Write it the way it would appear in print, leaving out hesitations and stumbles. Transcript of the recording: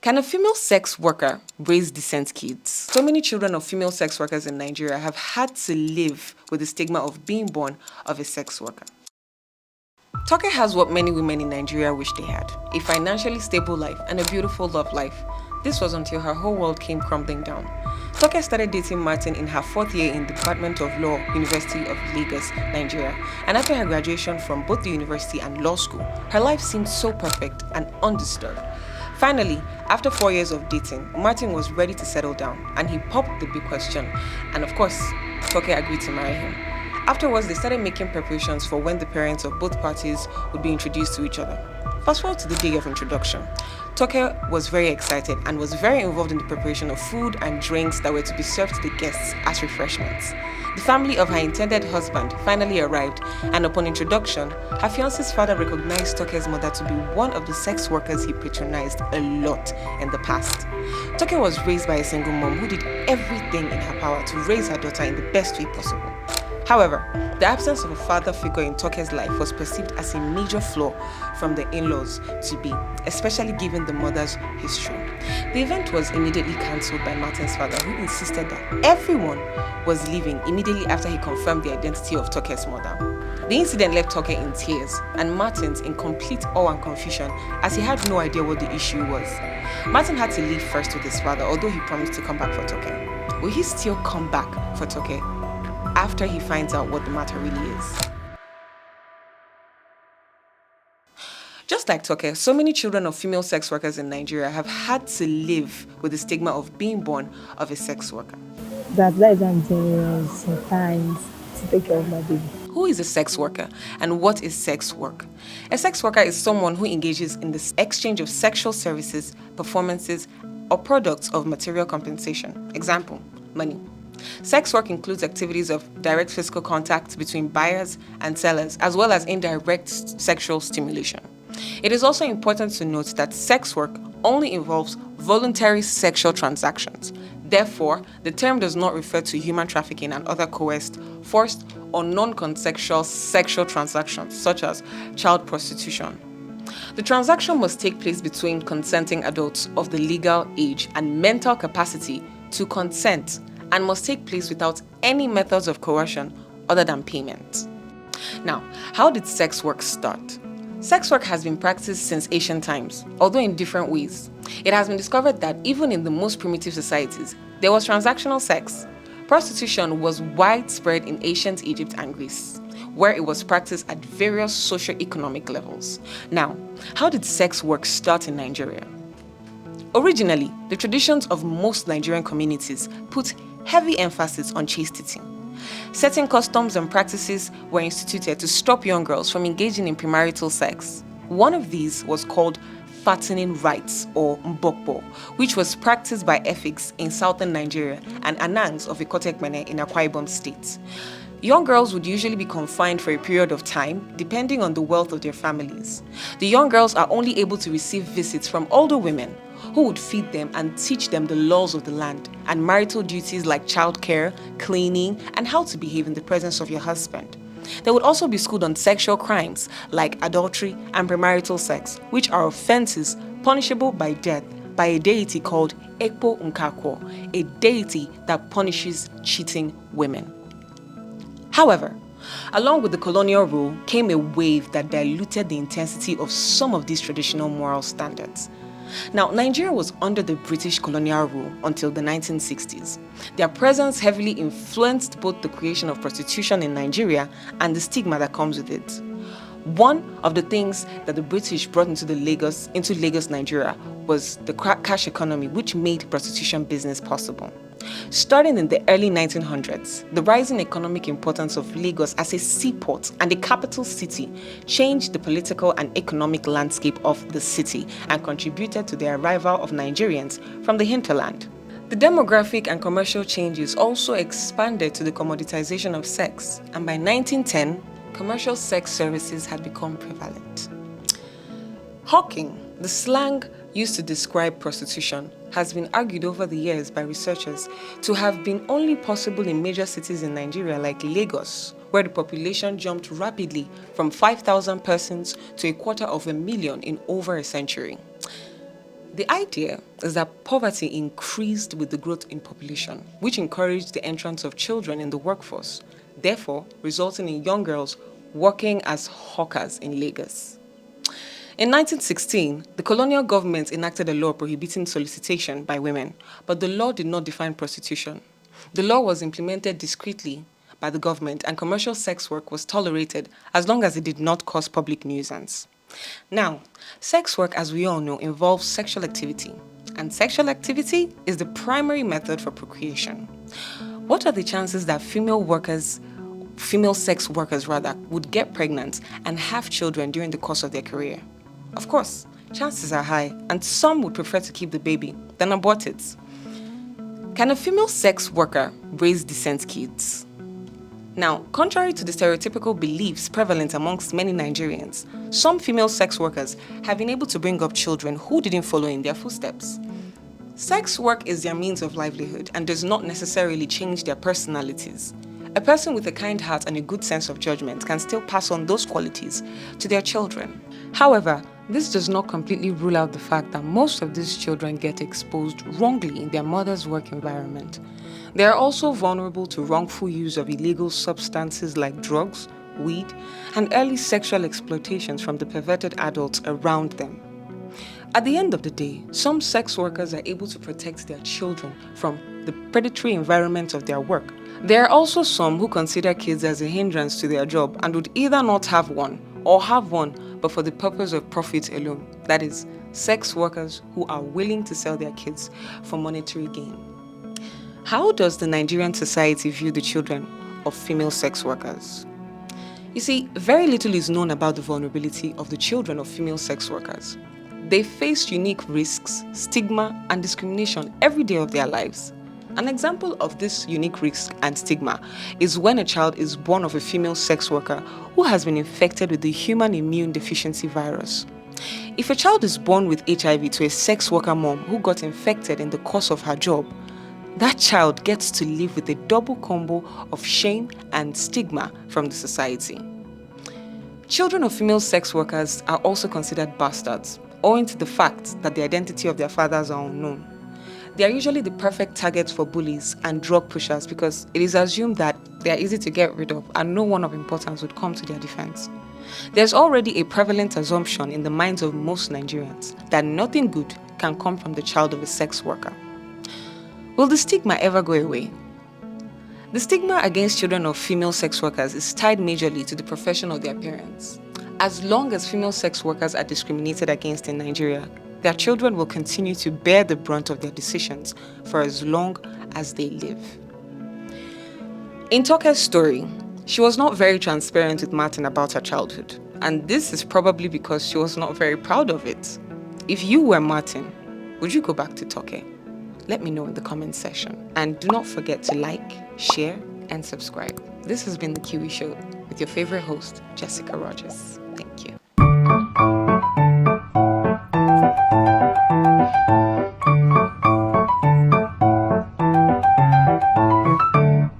Can a female sex worker raise decent kids? So many children of female sex workers in Nigeria have had to live with the stigma of being born of a sex worker. Toke has what many women in Nigeria wish they had: a financially stable life and a beautiful love life. This was until her whole world came crumbling down. Toke started dating Martin in her 4th year in the Department of Law, University of Lagos, Nigeria, and after her graduation from both the university and law school, her life seemed so perfect and undisturbed. Finally, after 4 years of dating, Martin was ready to settle down, and he popped the big question, and of course, Toke agreed to marry him. Afterwards, they started making preparations for when the parents of both parties would be introduced to each other. Fast forward to the day of introduction. Toke was very excited and was very involved in the preparation of food and drinks that were to be served to the guests as refreshments. The family of her intended husband finally arrived, and upon introduction, her fiance's father recognized Toke's mother to be one of the sex workers he patronized a lot in the past. Toke was raised by a single mom who did everything in her power to raise her daughter in the best way possible. However, the absence of a father figure in Toke's life was perceived as a major flaw from the in-laws to be, especially given the mother's history. The event was immediately cancelled by Martin's father, who insisted that everyone was leaving immediately after he confirmed the identity of Toke's mother. The incident left Toke in tears and Martin's in complete awe and confusion, as he had no idea what the issue was. Martin had to leave first with his father, although he promised to come back for Toke. Will he still come back for Toke after he finds out what the matter really is? Just like Toke, so many children of female sex workers in Nigeria have had to live with the stigma of being born of a sex worker. That lies I'm generous sometimes to take care of my baby. Who is a sex worker, and what is sex work? A sex worker is someone who engages in the exchange of sexual services, performances, or products of material compensation. Example, money. Sex work includes activities of direct physical contact between buyers and sellers, as well as indirect sexual stimulation. It is also important to note that sex work only involves voluntary sexual transactions. Therefore, the term does not refer to human trafficking and other coerced, forced, or non-consensual sexual transactions, such as child prostitution. The transaction must take place between consenting adults of the legal age and mental capacity to consent, and must take place without any methods of coercion other than payment. Now, how did sex work start? Sex work has been practiced since ancient times, although in different ways. It has been discovered that even in the most primitive societies, there was transactional sex. Prostitution was widespread in ancient Egypt and Greece, where it was practiced at various socio-economic levels. Now, how did sex work start in Nigeria? Originally, the traditions of most Nigerian communities put heavy emphasis on chastity. Certain customs and practices were instituted to stop young girls from engaging in premarital sex. One of these was called fattening rites, or mbokbo, which was practiced by Efiks in southern Nigeria and Anangs of Ikotekmene in Akwa Ibom State. Young girls would usually be confined for a period of time, depending on the wealth of their families. The young girls are only able to receive visits from older women, who would feed them and teach them the laws of the land and marital duties like childcare, cleaning, and how to behave in the presence of your husband. They would also be schooled on sexual crimes like adultery and premarital sex, which are offenses punishable by death by a deity called Ekpo Nkakwo, a deity that punishes cheating women. However, along with the colonial rule came a wave that diluted the intensity of some of these traditional moral standards. Now, Nigeria was under the British colonial rule until the 1960s. Their presence heavily influenced both the creation of prostitution in Nigeria and the stigma that comes with it. One of the things that the British brought into Lagos, Nigeria, was the cash economy, which made prostitution business possible. Starting in the early 1900s, the rising economic importance of Lagos as a seaport and a capital city changed the political and economic landscape of the city and contributed to the arrival of Nigerians from the hinterland. The demographic and commercial changes also expanded to the commoditization of sex, and by 1910, commercial sex services had become prevalent. Hawking, the slang used to describe prostitution, has been argued over the years by researchers to have been only possible in major cities in Nigeria like Lagos, where the population jumped rapidly from 5,000 persons to 250,000 in over a century. The idea is that poverty increased with the growth in population, which encouraged the entrance of children in the workforce, therefore resulting in young girls working as hawkers in Lagos. In 1916, the colonial government enacted a law prohibiting solicitation by women, but the law did not define prostitution. The law was implemented discreetly by the government, and commercial sex work was tolerated as long as it did not cause public nuisance. Now, sex work, as we all know, involves sexual activity, and sexual activity is the primary method for procreation. What are the chances that female sex workers would get pregnant and have children during the course of their career? Of course, chances are high, and some would prefer to keep the baby than abort it. Can a female sex worker raise decent kids? Now, contrary to the stereotypical beliefs prevalent amongst many Nigerians, some female sex workers have been able to bring up children who didn't follow in their footsteps. Sex work is their means of livelihood and does not necessarily change their personalities. A person with a kind heart and a good sense of judgment can still pass on those qualities to their children. However, this does not completely rule out the fact that most of these children get exposed wrongly in their mother's work environment. They are also vulnerable to wrongful use of illegal substances like drugs, weed, and early sexual exploitations from the perverted adults around them. At the end of the day, some sex workers are able to protect their children from the predatory environment of their work. There are also some who consider kids as a hindrance to their job and would either not have one or have one but for the purpose of profit alone. That is, sex workers who are willing to sell their kids for monetary gain. How does the Nigerian society view the children of female sex workers? You see, very little is known about the vulnerability of the children of female sex workers. They face unique risks, stigma, and discrimination every day of their lives. An example of this unique risk and stigma is when a child is born of a female sex worker who has been infected with the human immune deficiency virus. If a child is born with HIV to a sex worker mom who got infected in the course of her job, that child gets to live with a double combo of shame and stigma from the society. Children of female sex workers are also considered bastards, owing to the fact that the identity of their fathers are unknown. They are usually the perfect targets for bullies and drug pushers because it is assumed that they are easy to get rid of and no one of importance would come to their defense. There's already a prevalent assumption in the minds of most Nigerians that nothing good can come from the child of a sex worker. Will the stigma ever go away? The stigma against children of female sex workers is tied majorly to the profession of their parents. As long as female sex workers are discriminated against in Nigeria, their children will continue to bear the brunt of their decisions for as long as they live. In Toke's story, she was not very transparent with Martin about her childhood, and this is probably because she was not very proud of it. If you were Martin, would you go back to Toke? Let me know in the comment section. And do not forget to like, share, and subscribe. This has been The Kiwi Show with your favorite host, Jessica Rogers.